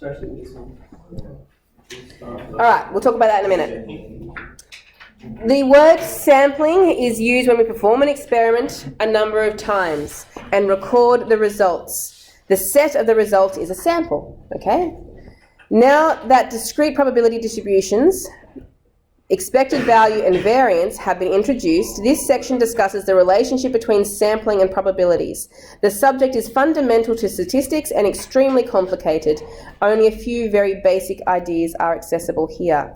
Especially this one. All right, we'll talk about that in a minute. The word sampling is used when we perform an experiment a number of times and record the results. The set of the results is a sample, okay? Now that discrete probability distributions, expected value and variance have been introduced, this section discusses the relationship between sampling and probabilities. The subject is fundamental to statistics and extremely complicated. Only a few very basic ideas are accessible here.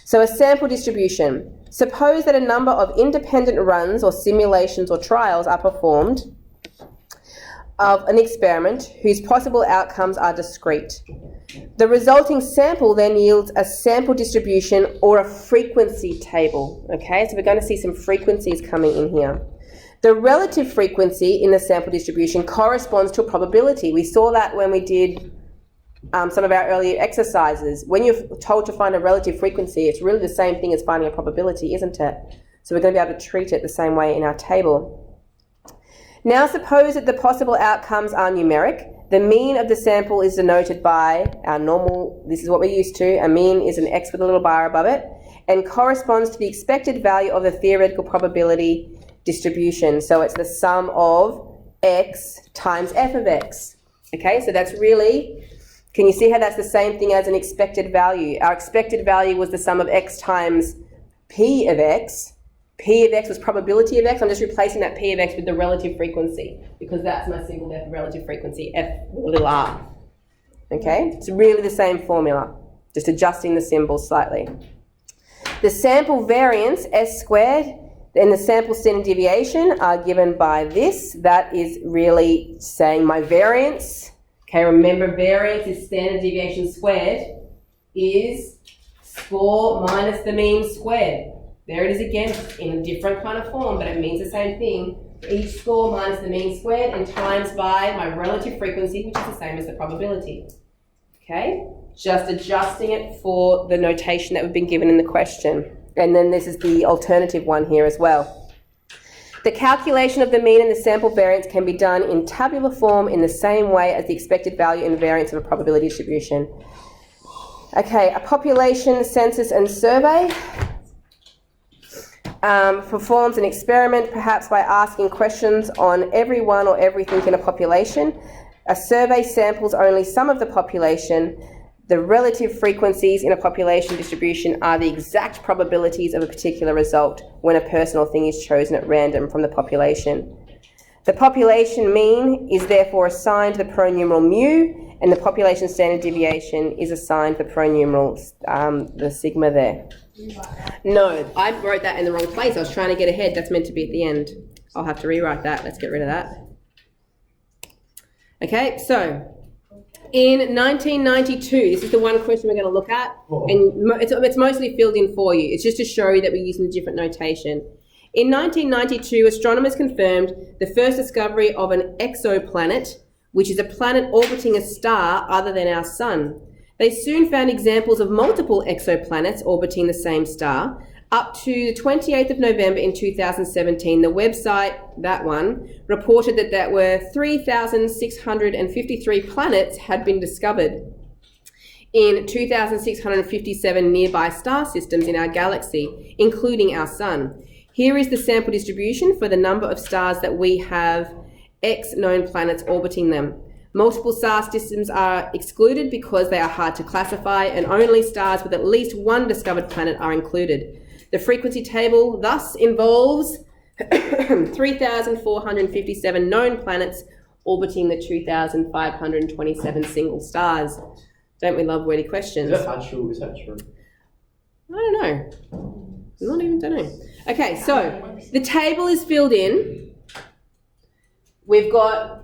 So a sample distribution. Suppose that a number of independent runs or simulations or trials are performed of an experiment whose possible outcomes are discrete. The resulting sample then yields a sample distribution or a frequency table. Okay, so we're going to see some frequencies coming in here. The relative frequency in the sample distribution corresponds to a probability. We saw that when we did some of our earlier exercises. When you're told to find a relative frequency, it's really the same thing as finding a probability, isn't it? So we're going to be able to treat it the same way in our table. Now suppose that the possible outcomes are numeric. The mean of the sample is denoted by our normal, this is what we're used to, a mean is an X with a little bar above it, and corresponds to the expected value of the theoretical probability distribution. So it's the sum of X times F of X. Okay, so that's really, can you see how that's the same thing as an expected value? Our expected value was the sum of X times P of X. P of X was probability of X. I'm just replacing that P of X with the relative frequency because that's my symbol there for relative frequency, F with a little r. Okay, it's really the same formula, just adjusting the symbols slightly. The sample variance, S squared, and the sample standard deviation are given by this. That is really saying my variance. Okay, remember variance is standard deviation squared is score minus the mean squared. There it is again in a different kind of form, but it means the same thing. Each score minus the mean squared and times by my relative frequency, which is the same as the probability. Okay? Just adjusting it for the notation that we've been given in the question. And then this is the alternative one here as well. The calculation of the mean and the sample variance can be done in tabular form in the same way as the expected value and variance of a probability distribution. Okay, a population census and survey. Performs an experiment, perhaps by asking questions on everyone or everything in a population. A survey samples only some of the population. The relative frequencies in a population distribution are the exact probabilities of a particular result when a person or thing is chosen at random from the population. The population mean is therefore assigned the pronumeral mu, and the population standard deviation is assigned the pronumeral, the sigma there. No, I wrote that in the wrong place. I was trying to get ahead. That's meant to be at the end. I'll have to rewrite that. Let's get rid of that. Okay, so in 1992, this is the one question we're going to look at, and it's mostly filled in for you. It's just to show you that we're using a different notation. In 1992, astronomers confirmed the first discovery of an exoplanet, which is a planet orbiting a star other than our sun. They soon found examples of multiple exoplanets orbiting the same star. Up to the 28th of November in 2017, the website, that one, reported that there were 3,653 planets had been discovered in 2,657 nearby star systems in our galaxy, including our sun. Here is the sample distribution for the number of stars that we have X known planets orbiting them. Multiple star systems are excluded because they are hard to classify, and only stars with at least one discovered planet are included. The frequency table thus involves 3,457 known planets orbiting the 2,527 single stars. Don't we love wordy questions? Is that true? Is that true? I don't know. Don't know. Okay, so the table is filled in. We've got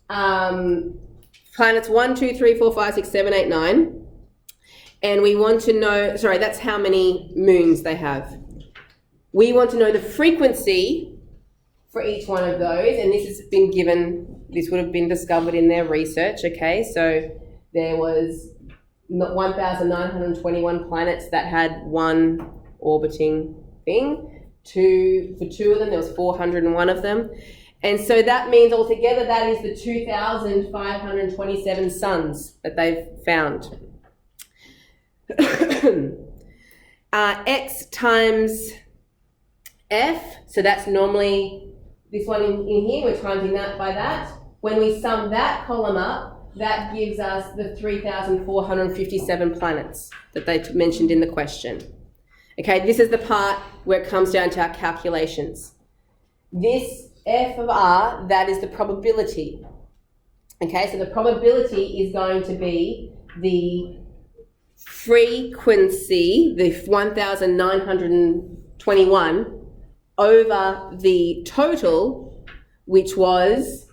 planets 1, 2, 3, 4, 5, 6, 7, 8, 9. And we want to know, sorry, that's how many moons they have. We want to know the frequency for each one of those. And this has been given, this would have been discovered in their research, okay? So there was 1,921 planets that had one orbiting thing. For two of them, there was 401 of them. And so that means altogether that is the 2,527 suns that they've found. X times F, so that's normally this one in here, we're timesing that by that. When we sum that column up, that gives us the 3,457 planets that they mentioned in the question. Okay, this is the part where it comes down to our calculations. This F of R, that is the probability. Okay, so the probability is going to be the frequency, the 1,921, over the total, which was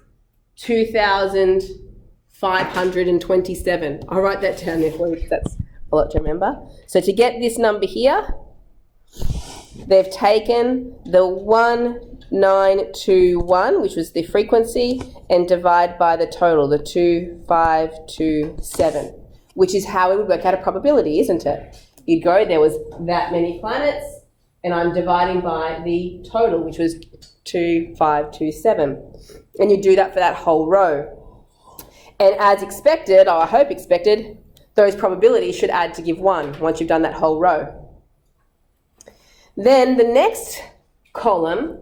2,527. I'll write that down there for you because that's a lot to remember. So to get this number here, they've taken the 1921, which was the frequency, and divide by the total, the 2,527, which is how we would work out a probability, isn't it? You'd go, there was that many planets, and I'm dividing by the total, which was 2,527. And you do that for that whole row. And as expected, or I hope expected, those probabilities should add to give 1 once you've done that whole row. Then the next column,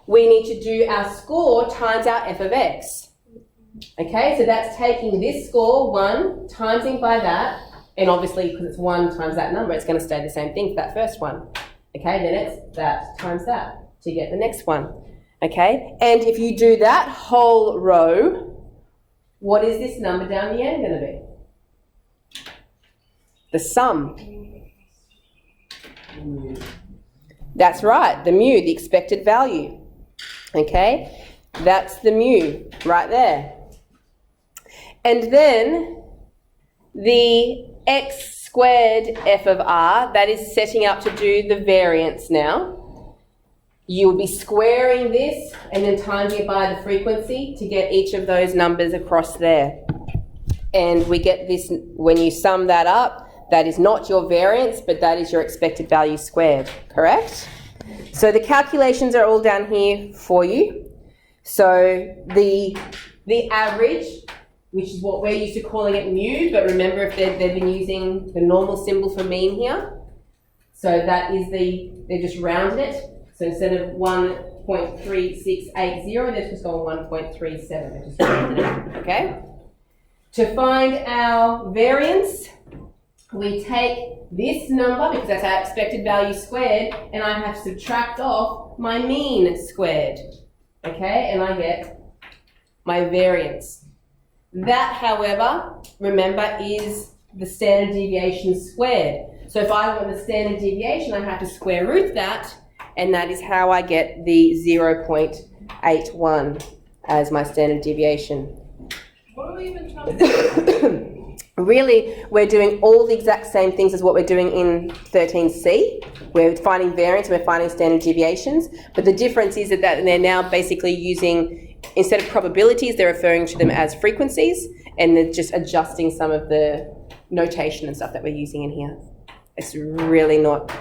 we need to do our score times our f of x. Okay, so that's taking this score, 1, timesing by that, and obviously because it's 1 times that number, it's going to stay the same thing for that first one. Okay, then it's that times that to get the next one. Okay, and if you do that whole row, what is this number down the end going to be? The sum. That's right, the mu, the expected value. Okay, that's the mu right there. And then the x squared f of r, that is setting up to do the variance now. You'll be squaring this and then timesing it by the frequency to get each of those numbers across there. And we get this, when you sum that up, that is not your variance, but that is your expected value squared, correct? So the calculations are all down here for you. So the average, which is what we're used to calling it mu, but remember if they've been using the normal symbol for mean here. So that is they've just rounded it. So instead of 1.3680, they've just gone 1.37. They've just rounded it, okay? To find our variance, we take this number, because that's our expected value squared, and I have to subtract off my mean squared, okay? And I get my variance. That, however, remember, is the standard deviation squared. So if I want the standard deviation, I have to square root that, and that is how I get the 0.81 as my standard deviation. What are we even trying to do? Really, we're doing all the exact same things as what we're doing in 13C. We're finding variance, we're finding standard deviations, but the difference is that they're now basically using, instead of probabilities, they're referring to them as frequencies, and they're just adjusting some of the notation and stuff that we're using in here. It's really not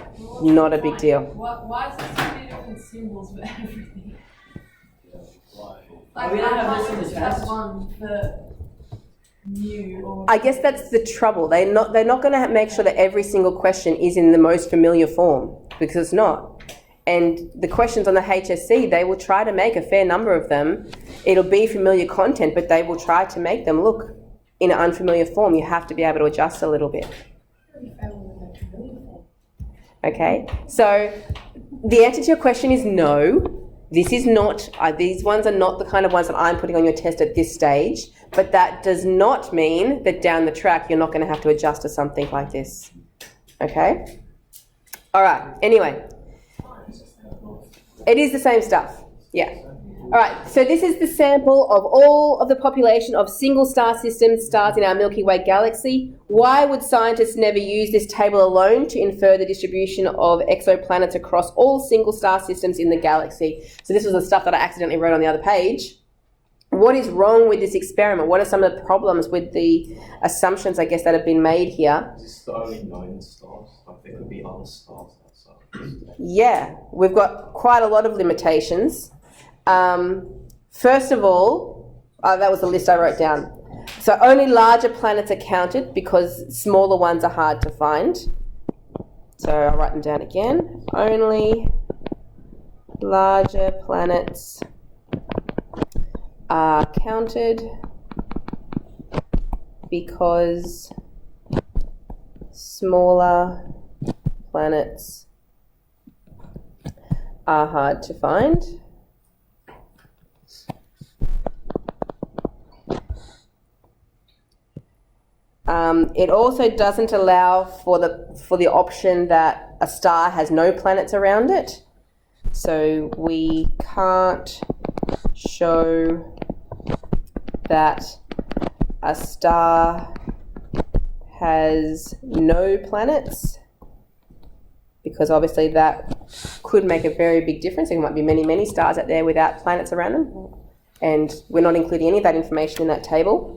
a big deal. Why is there so many different symbols for everything? Like, we don't have this in the test. One for mu or I guess that's the trouble. They're not going to make sure that every single question is in the most familiar form, because it's not. And the questions on the HSC, they will try to make a fair number of them. It'll be familiar content, but they will try to make them look in an unfamiliar form. You have to be able to adjust a little bit. Okay, so the answer to your question is no. This is not, these ones are not the kind of ones that I'm putting on your test at this stage, but that does not mean that down the track you're not going to have to adjust to something like this. Okay? All right, anyway. It is the same stuff, yeah. All right, so this is the sample of all of the population of single star systems, stars in our Milky Way galaxy. Why would scientists never use this table alone to infer the distribution of exoplanets across all single star systems in the galaxy? So this was the stuff that I accidentally wrote on the other page. What is wrong with this experiment? What are some of the problems with the assumptions, I guess, that have been made here? Is this the only known stars? Like there could be other stars outside. Yeah, we've got quite a lot of limitations. First of all, that was the list I wrote down. So only larger planets are counted because smaller ones are hard to find. So I'll write them down again. Only larger planets are counted because smaller planets are hard to find. It also doesn't allow for the option that a star has no planets around it. So we can't show that a star has no planets, because obviously that could make a very big difference. There might be many, many stars out there without planets around them, and we're not including any of that information in that table.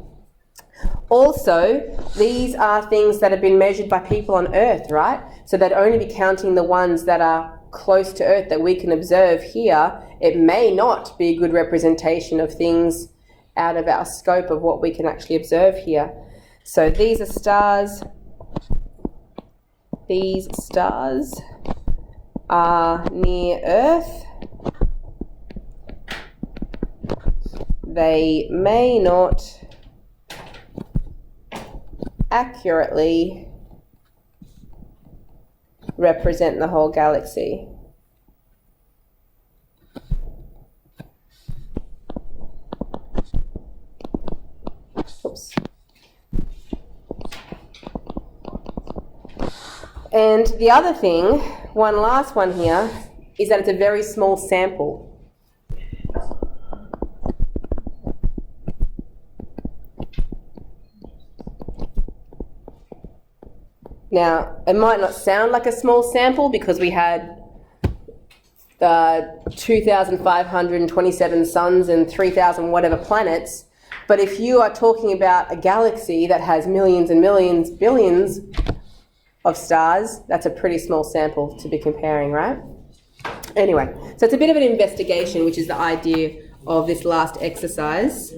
Also, these are things that have been measured by people on Earth, right? So they'd only be counting the ones that are close to Earth that we can observe here. It may not be a good representation of things out of our scope of what we can actually observe here. So these are stars. These stars are near Earth. They may not accurately represent the whole galaxy. Oops. And the other thing, one last one here, is that it's a very small sample. Now, it might not sound like a small sample because we had 2,527 suns and 3,000 whatever planets, but if you are talking about a galaxy that has millions and millions, billions of stars, that's a pretty small sample to be comparing, right? Anyway, so it's a bit of an investigation, which is the idea of this last exercise.